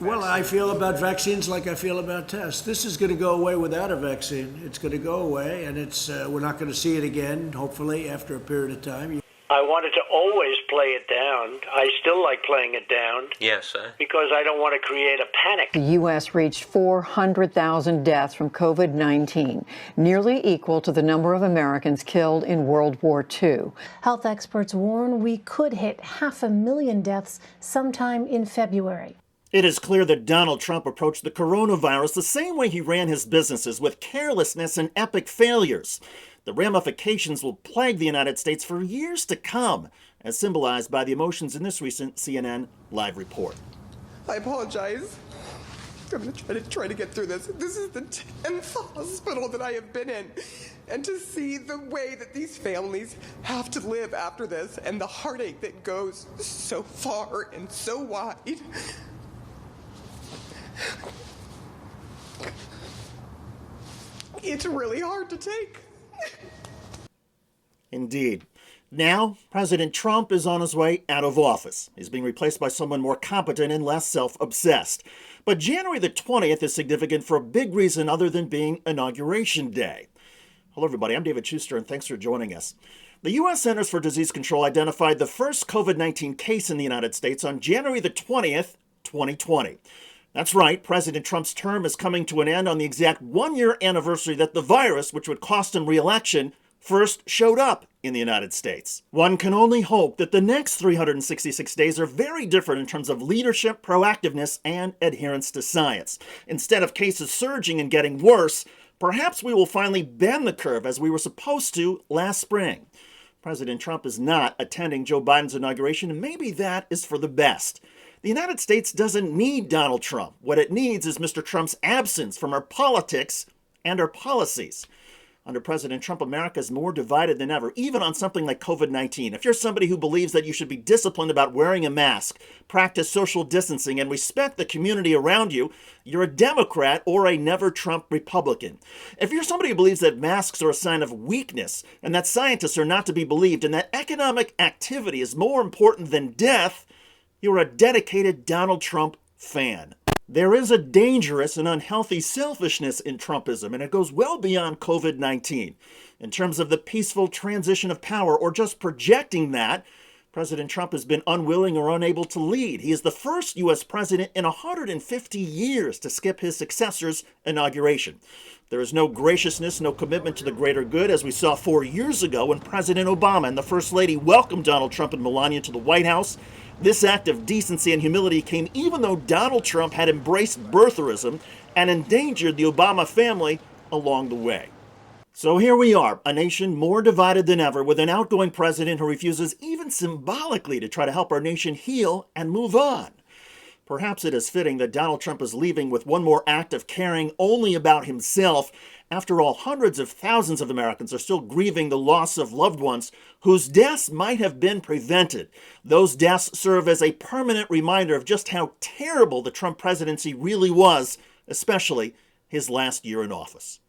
Well, I feel about vaccines like I feel about tests. This is going to go away without a vaccine. It's going to go away, and we're not going to see it again, hopefully, after a period of time. I wanted to always play it down. I still like playing it down. Yes, sir. Because I don't want to create a panic. The U.S. reached 400,000 deaths from COVID-19, nearly equal to the number of Americans killed in World War II. Health experts warn we could hit 500,000 deaths sometime in February. It is clear that Donald Trump approached the coronavirus the same way he ran his businesses, with carelessness and epic failures. The ramifications will plague the United States for years to come, as symbolized by the emotions in this recent CNN live report. I apologize. I'm going to try to get through this. This is the 10th hospital that I have been in. And to see the way that these families have to live after this, and the heartache that goes so far and so wide. It's really hard to take. Indeed. Now, President Trump is on his way out of office. He's being replaced by someone more competent and less self-obsessed. But January the 20th is significant for a big reason other than being Inauguration Day. Hello, everybody. I'm David Shuster, and thanks for joining us. The U.S. Centers for Disease Control identified the first COVID-19 case in the United States on January the 20th, 2020. That's right, President Trump's term is coming to an end on the exact one-year anniversary that the virus, which would cost him re-election, first showed up in the United States. One can only hope that the next 366 days are very different in terms of leadership, proactiveness, and adherence to science. Instead of cases surging and getting worse, perhaps we will finally bend the curve as we were supposed to last spring. President Trump is not attending Joe Biden's inauguration, and maybe that is for the best. The United States doesn't need Donald Trump. What it needs is Mr. Trump's absence from our politics and our policies. Under President Trump, America is more divided than ever, even on something like COVID-19. If you're somebody who believes that you should be disciplined about wearing a mask, practice social distancing, and respect the community around you, you're a Democrat or a never-Trump Republican. If you're somebody who believes that masks are a sign of weakness, and that scientists are not to be believed, and that economic activity is more important than death, you're a dedicated Donald Trump fan. There is a dangerous and unhealthy selfishness in Trumpism, and it goes well beyond COVID-19. In terms of the peaceful transition of power, or just projecting that, President Trump has been unwilling or unable to lead. He is the first U.S. president in 150 years to skip his successor's inauguration. There is no graciousness, no commitment to the greater good, as we saw 4 years ago when President Obama and the First Lady welcomed Donald Trump and Melania to the White House. This act of decency and humility came even though Donald Trump had embraced birtherism and endangered the Obama family along the way. So here we are, a nation more divided than ever, with an outgoing president who refuses even symbolically to try to help our nation heal and move on. Perhaps it is fitting that Donald Trump is leaving with one more act of caring only about himself. After all, hundreds of thousands of Americans are still grieving the loss of loved ones whose deaths might have been prevented. Those deaths serve as a permanent reminder of just how terrible the Trump presidency really was, especially his last year in office.